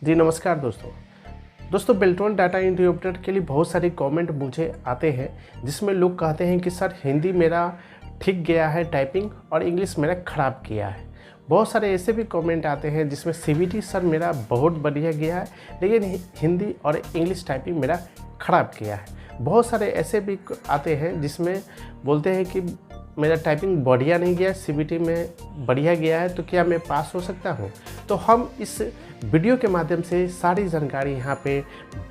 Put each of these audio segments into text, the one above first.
जी नमस्कार दोस्तों Beltron data entry operator के लिए बहुत सारे कमेंट मुझे आते हैं जिसमें लोग कहते हैं कि सर हिंदी मेरा ठीक गया है टाइपिंग और इंग्लिश मेरा ख़राब किया है। बहुत सारे ऐसे भी कमेंट आते हैं जिसमें सीबीटी सर मेरा बहुत बढ़िया गया है लेकिन हिंदी और इंग्लिश टाइपिंग मेरा ख़राब किया है। बहुत सारे ऐसे भी आते हैं जिसमें बोलते हैं कि मेरा टाइपिंग बढ़िया नहीं गया, सीबीटी में बढ़िया गया है, तो क्या मैं पास हो सकता हूँ। तो हम इस वीडियो के माध्यम से सारी जानकारी यहाँ पे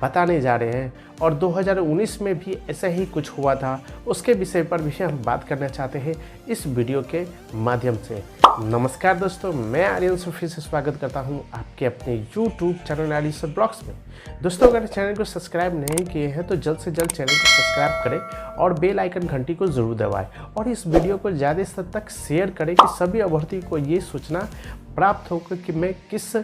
बताने जा रहे हैं और 2019 में भी ऐसा ही कुछ हुआ था, उसके विषय पर भी हम बात करना चाहते हैं इस वीडियो के माध्यम से। नमस्कार दोस्तों, मैं आर्यन फिर से स्वागत करता हूँ आपके अपने यूट्यूब चैनल आर्यन ब्लॉग्स में। दोस्तों अगर चैनल को सब्सक्राइब नहीं किए हैं तो जल्द से जल्द चैनल को सब्सक्राइब करें और बेल आइकन घंटी को ज़रूर दबाएं और इस वीडियो को ज़्यादा से तक शेयर करें कि सभी अभ्यर्थी को ये सूचना प्राप्त होकर कि मैं किस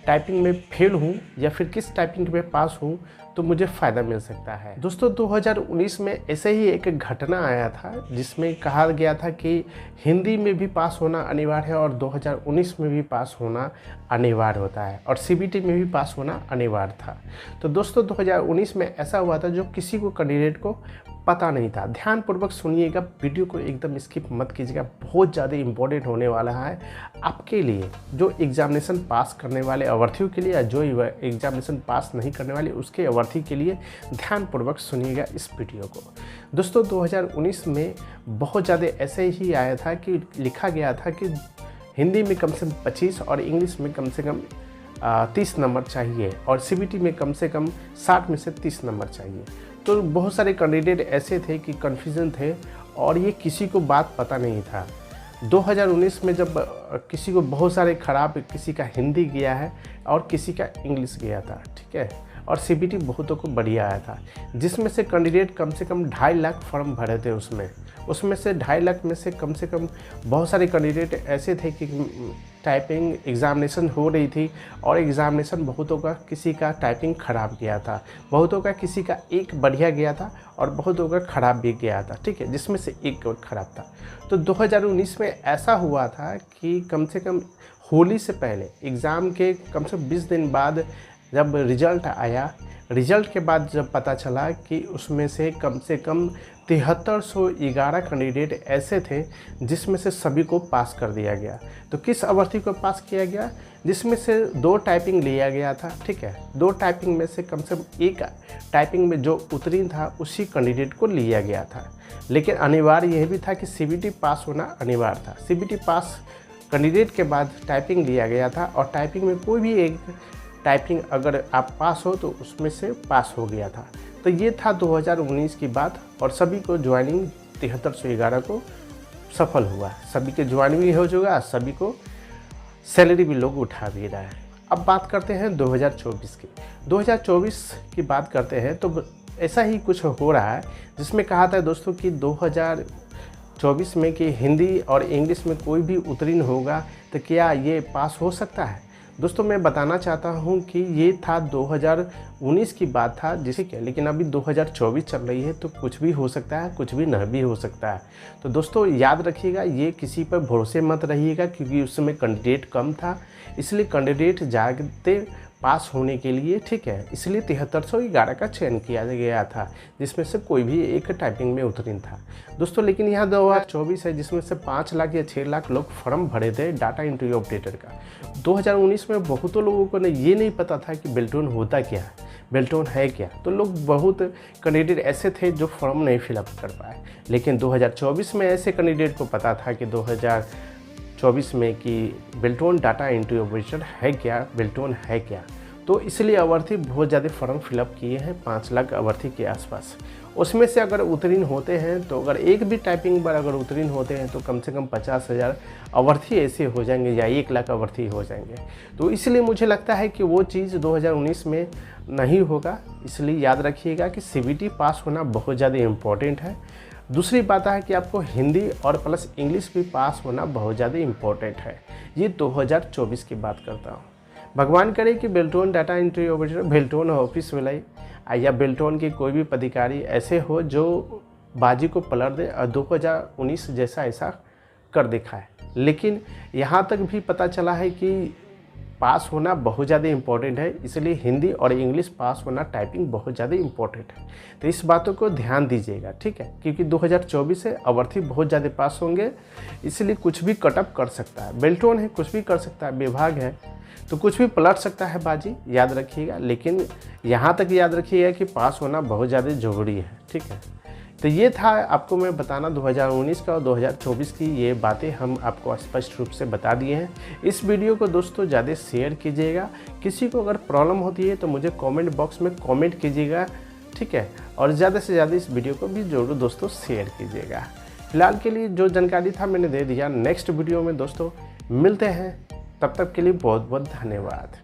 टाइपिंग में फेल हूँ या फिर किस टाइपिंग में पास हूँ तो मुझे फ़ायदा मिल सकता है। दोस्तों 2019 में ऐसे ही एक घटना आया था जिसमें कहा गया था कि हिंदी में भी पास होना अनिवार्य है और 2019 में भी पास होना अनिवार्य होता है और सीबीटी में भी पास होना अनिवार्य था। तो दोस्तों 2019 में ऐसा हुआ था जो किसी को कैंडिडेट को पता नहीं था। ध्यानपूर्वक सुनिएगा, वीडियो को एकदम स्किप मत कीजिएगा, बहुत ज़्यादा इम्पोर्टेंट होने वाला है आपके लिए, जो एग्जामिनेशन पास करने वाले अभ्यर्थियों के लिए या जो एग्जामिनेशन पास नहीं करने वाले उसके अभ्यर्थी के लिए। ध्यानपूर्वक सुनिएगा इस वीडियो को। दोस्तों 2019 में बहुत ज़्यादा ऐसे ही आया था कि लिखा गया था कि हिंदी में कम से कम 25 और इंग्लिश में कम से कम 30 नंबर चाहिए और सीबीटी में कम से कम 60 में से 30 नंबर चाहिए। तो बहुत सारे कैंडिडेट ऐसे थे कि कन्फ्यूजन थे और ये किसी को बात पता नहीं था। 2019 में जब किसी को बहुत सारे ख़राब, किसी का हिंदी गया है और किसी का इंग्लिश गया था, ठीक है, और सीबीटी बहुतों को बढ़िया आया था, जिसमें से कैंडिडेट कम से कम 2.5 लाख फॉर्म भरे थे। उसमें से 2.5 लाख में से कम बहुत सारे कैंडिडेट ऐसे थे कि टाइपिंग एग्ज़ामिनेशन हो रही थी और एग्ज़ामिनेशन बहुतों का किसी का टाइपिंग ख़राब गया था, बहुतों का किसी का एक बढ़िया गया था और बहुतों का ख़राब भी गया था, ठीक है, जिसमें से एक ख़राब था। तो 2019 में ऐसा हुआ था कि कम से कम होली से पहले एग्ज़ाम के कम से कम 20 दिन बाद जब रिज़ल्ट आया, रिज़ल्ट के बाद जब पता चला कि उसमें से कम 7311 कैंडिडेट ऐसे थे जिसमें से सभी को पास कर दिया गया। तो किस अभ्यर्थी को पास किया गया? जिसमें से 2 टाइपिंग लिया गया था, ठीक है, 2 टाइपिंग में से कम एक टाइपिंग में जो उत्तीर्ण था उसी कैंडिडेट को लिया गया था। लेकिन अनिवार्य यह भी था कि सीबीटी पास होना अनिवार्य था। सीबीटी पास कैंडिडेट के बाद टाइपिंग लिया गया था और टाइपिंग में कोई भी एक टाइपिंग अगर आप पास हो तो उसमें से पास हो गया था। तो ये था 2019 की बात और सभी को ज्वाइनिंग 7311 को सफल हुआ, सभी के ज्वाइनिंग भी हो चुका, सभी को सैलरी भी लोग उठा भी रहा है। अब बात करते हैं 2024 की। 2024 की बात करते हैं तो ऐसा ही कुछ हो रहा है जिसमें कहा था दोस्तों कि 2024 में कि हिंदी और इंग्लिश में कोई भी उत्तीर्ण होगा तो क्या ये पास हो सकता है। दोस्तों मैं बताना चाहता हूं कि ये था 2019 की बात था जिसे क्या, लेकिन अभी 2024 चल रही है तो कुछ भी हो सकता है, कुछ भी न भी हो सकता है। तो दोस्तों याद रखिएगा, ये किसी पर भरोसे मत रहिएगा क्योंकि उस समय कैंडिडेट कम था, इसलिए कैंडिडेट जागते पास होने के लिए, ठीक है, इसलिए 7311 का चयन किया गया था जिसमें से कोई भी एक टाइपिंग में उत्तीर्ण था दोस्तों। लेकिन यहाँ 2024 है जिसमें से 5 लाख या 6 लाख लोग फॉर्म भरे थे डाटा एंट्री ऑपरेटर का। 2019 में बहुतों लोगों को ये नहीं पता था कि बेल्ट्रॉन होता क्या है, बेल्ट्रॉन है क्या। तो लोग बहुत कैंडिडेट ऐसे थे जो फॉर्म नहीं फिलअप कर पाए। लेकिन 2024 में ऐसे कैंडिडेट को पता था कि 2024 में कि बेल्ट्रॉन डाटा एंट्री ऑपरेटर है क्या, बेल्ट्रॉन है क्या। तो इसलिए अभ्यर्थी बहुत ज़्यादा फॉर्म फिलअप किए हैं, 5 लाख अभ्यर्थी के आसपास। उसमें से अगर उत्तीर्ण होते हैं तो अगर एक भी टाइपिंग पर अगर उत्तीर्ण होते हैं तो कम से कम 50,000 अभ्यर्थी ऐसे हो जाएंगे या 1 लाख अभ्यर्थी हो जाएंगे। तो इसलिए मुझे लगता है कि वो चीज़ 2019 में नहीं होगा। इसलिए याद रखिएगा कि सीबीटी पास होना बहुत ज़्यादा इम्पोर्टेंट है। दूसरी बात है कि आपको हिंदी और प्लस इंग्लिश भी पास होना बहुत ज़्यादा इम्पोर्टेंट है। ये 2024 की बात करता हूँ। भगवान करे कि Beltron data entry operator, Beltron office वाले या बेल्ट्रॉन के कोई भी पदाधिकारी ऐसे हो जो बाजी को पलट दे और 2019 जैसा ऐसा कर दिखाए। लेकिन यहाँ तक भी पता चला है कि पास होना बहुत ज़्यादा इम्पोर्टेंट है, इसलिए हिंदी और इंग्लिश पास होना टाइपिंग बहुत ज़्यादा इम्पोर्टेंट है। तो इस बातों को ध्यान दीजिएगा, ठीक है, क्योंकि 2024 से अभ्यर्थी बहुत ज़्यादा पास होंगे, इसलिए कुछ भी कटअप कर सकता है। बेल्ट्रॉन है, कुछ भी कर सकता है, विभाग है तो कुछ भी पलट सकता है बाजी, याद रखिएगा। लेकिन यहाँ तक याद रखिएगा कि पास होना बहुत ज़्यादा ज़रूरी है, ठीक है। तो ये था आपको मैं बताना 2019 का और 2024 की ये बातें हम आपको स्पष्ट रूप से बता दिए हैं। इस वीडियो को दोस्तों ज़्यादा शेयर कीजिएगा। किसी को अगर प्रॉब्लम होती है तो मुझे कमेंट बॉक्स में कमेंट कीजिएगा, ठीक है, और ज़्यादा से ज़्यादा इस वीडियो को भी ज़रूर दोस्तों शेयर कीजिएगा। फिलहाल के लिए जो जानकारी था मैंने दे दिया। नेक्स्ट वीडियो में दोस्तों मिलते हैं, तब तक के लिए बहुत बहुत धन्यवाद।